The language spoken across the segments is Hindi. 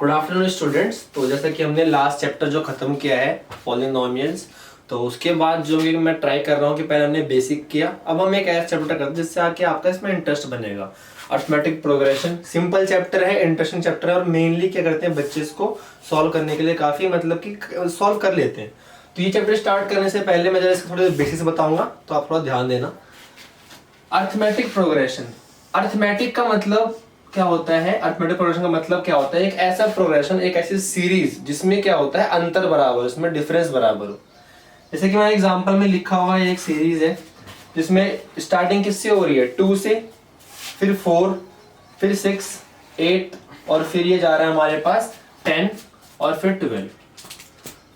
Good afternoon students. तो जैसा कि हमने लास्ट चैप्टर जो खत्म किया है पॉलिनोमियल्स, तो उसके बाद जो कि मैं ट्राई कर रहा हूँ कि पहले हमने बेसिक किया, अब हम एक ऐसा चैप्टर करते हैं जिससे आके आपका इसमें इंटरेस्ट बनेगा। अर्थमेटिक प्रोग्रेशन सिंपल चैप्टर है, इंटरेस्टिंग चैप्टर है और मेनली क्या करते हैं बच्चे इसको सॉल्व करने के लिए काफी मतलब कि सॉल्व कर लेते हैं। तो ये चैप्टर स्टार्ट करने से पहले मैं जरा इसके थोड़े बेसिक्स बताऊंगा, तो आप थोड़ा ध्यान देना। अर्थमेटिक प्रोग्रेशन, अर्थमेटिक का मतलब क्या होता है? अर्थमेटिक प्रोग्रेशन का मतलब क्या होता है? एक ऐसा प्रोग्रेशन, एक ऐसी सीरीज जिसमें क्या होता है अंतर बराबर, उसमें डिफरेंस बराबर हो। जैसे कि मैंने एग्जांपल में लिखा हुआ है, एक सीरीज है जिसमें स्टार्टिंग किससे हो रही है? 2 से, फिर 4, फिर 6, 8 और फिर ये जा रहा है हमारे पास 10 और फिर 12।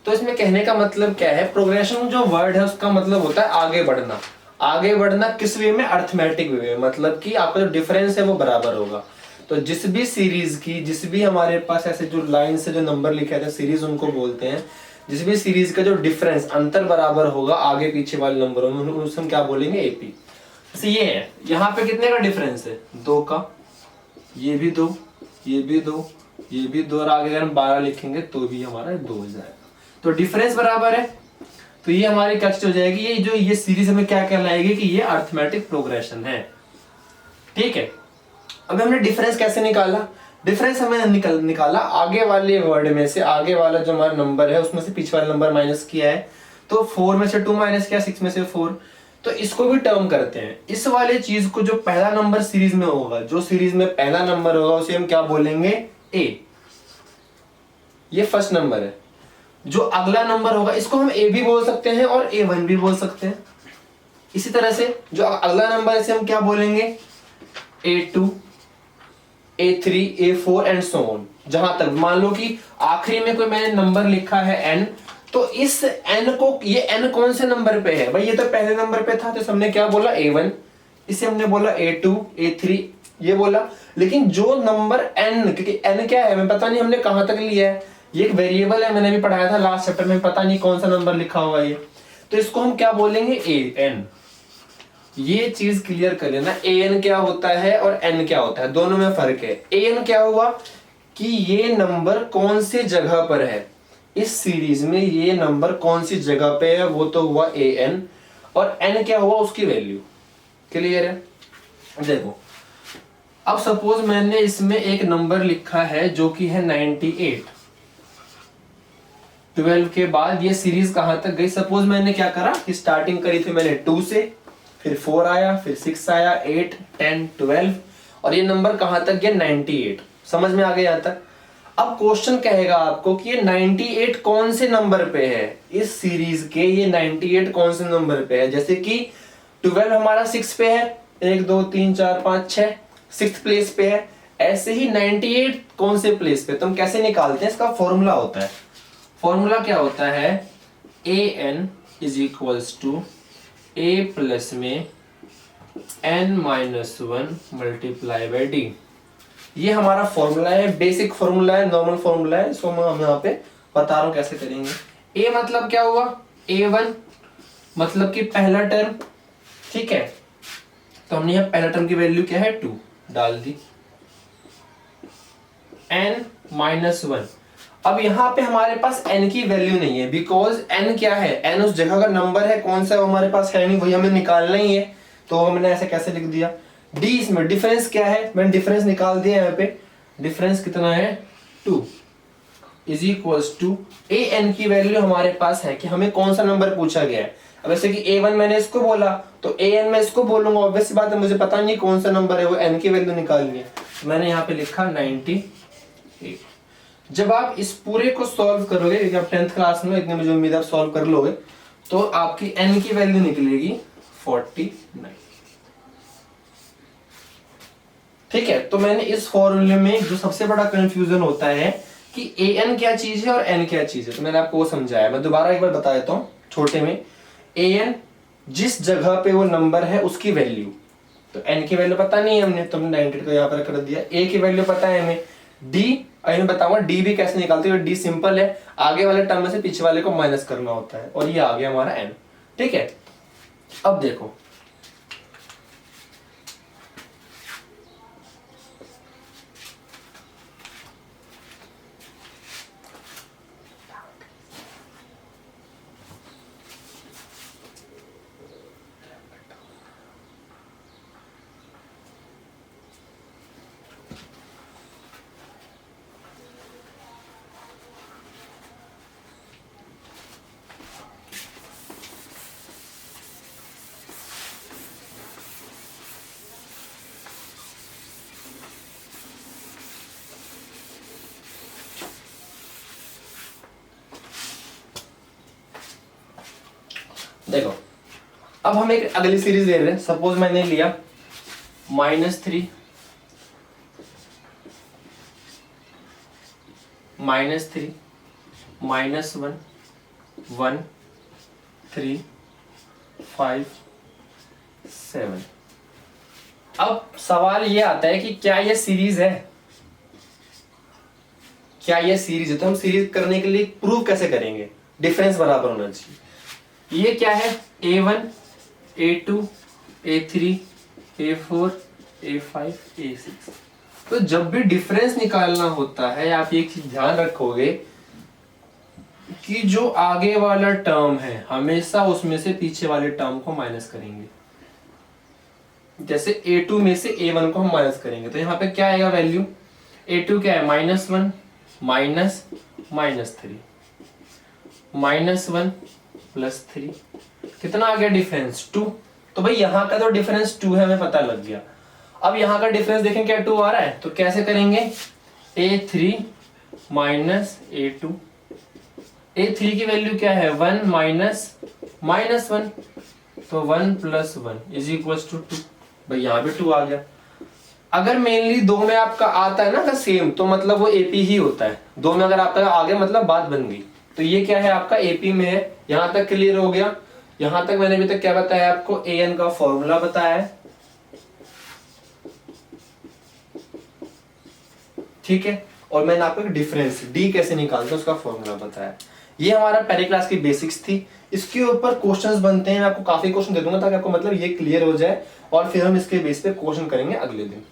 तो इसमें कहने का मतलब क्या है? प्रोग्रेशन जो वर्ड है उसका मतलब होता है आगे बढ़ना। आगे बढ़ना किस वे में? अर्थमेटिक वे में, मतलब कि आपका जो डिफरेंस है वो बराबर होगा। तो जिस भी सीरीज की, जिस भी हमारे पास ऐसे जो लाइन से जो नंबर लिखे थे सीरीज उनको बोलते हैं। जिस भी सीरीज का जो डिफरेंस अंतर बराबर होगा आगे पीछे वाले नंबरों में, उसे हम क्या बोलेंगे? एपी। जैसे ये है, यहाँ पे कितने का डिफरेंस है? 2 का, ये भी 2, ये भी 2, ये भी 2 और आगे अगर हम 12 लिखेंगे तो भी हमारा 2 हो जाएगा। तो डिफरेंस बराबर है, तो ये हमारी क्या चीज हो जाएगी? ये जो ये सीरीज हमें क्या कहलाएगी कि ये अर्थमेटिक प्रोग्रेशन है। ठीक है, अब हमने डिफरेंस कैसे निकाला? डिफरेंस हमें निकाला आगे वाले वर्ड में से, आगे वाला जो हमारा नंबर है उसमें से पीछे वाला नंबर माइनस किया है। तो 4 में से 2 माइनस किया, 6 में से 4। तो इसको भी टर्म करते हैं। इस वाले चीज को जो पहला नंबर सीरीज में होगा, जो सीरीज में पहला नंबर होगा उसे हम क्या बोलेंगे? ए। ये फर्स्ट नंबर है। जो अगला नंबर होगा इसको हम ए भी बोल सकते हैं और A1 भी बोल सकते हैं। इसी तरह से जो अगला नंबर है इसे हम क्या बोलेंगे? A2, A3, A4 and so on. जहां तक मान लो कि आखिरी में कोई मैंने नंबर लिखा है n, तो इस n को, ये n कौन से नंबर पे है भाई? ये तो पहले नंबर पे था, तो हमने क्या बोला? A1। इसे हमने बोला A2, A3 ये बोला। लेकिन जो नंबर n, क्योंकि n क्या है हमें पता नहीं, हमने कहां तक लिया है, ये एक वेरिएबल है, मैंने भी पढ़ाया था लास्ट चैप्टर में, पता नहीं कौन सा नंबर लिखा हुआ है ये, तो इसको हम क्या बोलेंगे? an। ये चीज क्लियर कर लेना, an क्या होता है और n क्या होता है, दोनों में फर्क है। an क्या हुआ कि ये नंबर कौन सी जगह पर है इस सीरीज में, ये नंबर कौन सी जगह पे है, वो तो हुआ an। और n क्या हुआ? उसकी वैल्यू। क्लियर है? देखो, अब सपोज मैंने इसमें एक नंबर लिखा है जो कि है 98। 12 के बाद ये सीरीज कहां तक गई? सपोज मैंने क्या करा कि स्टार्टिंग करी थी मैंने 2 से, फिर 4 आया, फिर 6 आया, 8, 10, 12 और ये नंबर कहां तक गया? 98। समझ में आ गया यहां तक? अब क्वेश्चन कहेगा आपको कि ये 98 कौन से नंबर पे है इस सीरीज के? ये 98 कौन से नंबर पे है? जैसे कि 12 हमारा 6 पे है, 1 2 3 4 5 6, 6th प्लेस पे है। ऐसे ही 98 कौन से प्लेस पे? तो हम कैसे निकालते हैं? इसका फॉर्मूला होता है। फॉर्मूला क्या होता है? an इज इक्वल्स टू a प्लस में n-1 मल्टीप्लाई बाई डी। ये हमारा फॉर्मूला है, बेसिक फॉर्मूला है, नॉर्मल फॉर्मूला है, इसको हम यहाँ पे बता रहा हूँ कैसे करेंगे। a मतलब क्या हुआ? A1 मतलब कि पहला टर्म। ठीक है, तो हमने यहाँ पहला टर्म की वैल्यू क्या है? 2 डाल दी। n-1, अब यहाँ पे हमारे पास n की वैल्यू नहीं है, बिकॉज n क्या है? n उस जगह का नंबर है, कौन सा हमारे पास है नहीं, वही हमें निकालना ही है। तो हमने ऐसे कैसे लिख दिया? d इसमें डिफरेंस क्या है? मैंने डिफरेंस निकाल दिया यहाँ पे। डिफरेंस कितना है? 2 इज इक्वल्स टू an की वैल्यू हमारे पास है कि हमें कौन सा नंबर पूछा गया है। अब ऐसे कि A1 मैंने इसको बोला तो an मैं इसको बोलूंगा, ऑब्वियस सी बात है, मुझे पता नहीं कौन सा नंबर है, वो n की वैल्यू निकालनी है। मैंने यहाँ पे लिखा 98। जब आप इस पूरे को सॉल्व करोगे, क्योंकि आप 10th क्लास में, इतने मुझे उम्मीद है आप सॉल्व कर लोगे, तो आपकी n की वैल्यू निकलेगी 49। ठीक है, तो मैंने इस फॉर्मूले में जो सबसे बड़ा कंफ्यूजन होता है कि an क्या चीज है और n क्या चीज है, तो मैंने आपको वो समझाया। मैं दोबारा एक बार बता देता हूँ छोटे में। an जिस जगह पे वो नंबर है उसकी वैल्यू, तो n की वैल्यू पता नहीं है हमने, तो हमने 98 को यहाँ पर कर दिया। a की वैल्यू पता है हमें। d, अभी मैं बताऊंगा डी भी कैसे निकालते हैं। डी सिंपल है, आगे वाले टर्म में से पीछे वाले को माइनस करना होता है, और ये आ गया हमारा n। ठीक है, अब देखो देखो अब हम एक अगली सीरीज ले रहे हैं। सपोज मैंने लिया -3 -3 -1 1 3 5 7। अब सवाल ये आता है कि क्या ये सीरीज है, क्या ये सीरीज है। तो हम सीरीज करने के लिए प्रूव कैसे करेंगे, डिफरेंस बराबर होना चाहिए। ये क्या है, A1 A2 A3 A4 A5 A6। तो जब भी डिफरेंस निकालना होता है आप एक चीज ध्यान रखोगे कि जो आगे वाला टर्म है हमेशा उसमें से पीछे वाले टर्म को माइनस करेंगे। जैसे A2 में से A1 को हम माइनस करेंगे तो यहाँ पे क्या आएगा वैल्यू, A2 क्या है -1 -3 -1 +3, कितना आ गया डिफरेंस 2। तो भाई यहाँ का तो डिफरेंस 2 है, हमें पता लग गया। अब यहाँ का डिफरेंस देखें क्या 2 आ रहा है, तो कैसे करेंगे, A3 -A2। A3 की वैल्यू क्या है 1 -1, तो 1 + 1 = 2। भाई यहाँ भी 2 आ गया। अगर मेनली दो में आपका आता है ना सेम, तो मतलब वो AP ही होता है। दो में अगर आपका आगे मतलब बात बन गई। तो ये क्या है आपका AP में है। यहां तक क्लियर हो गया। यहां तक मैंने अभी तक क्या बताया आपको, AN का फॉर्मूला बताया है, ठीक है। और मैंने आपको डिफरेंस D कैसे निकालते हैं उसका फॉर्मूला बताया। ये हमारा पहली क्लास की बेसिक्स थी। इसके ऊपर क्वेश्चंस बनते हैं, मैं आपको काफी क्वेश्चन दे दूंगा ताकि आपको मतलब ये क्लियर हो जाए, और फिर हम इसके बेस पे क्वेश्चन करेंगे अगले दिन।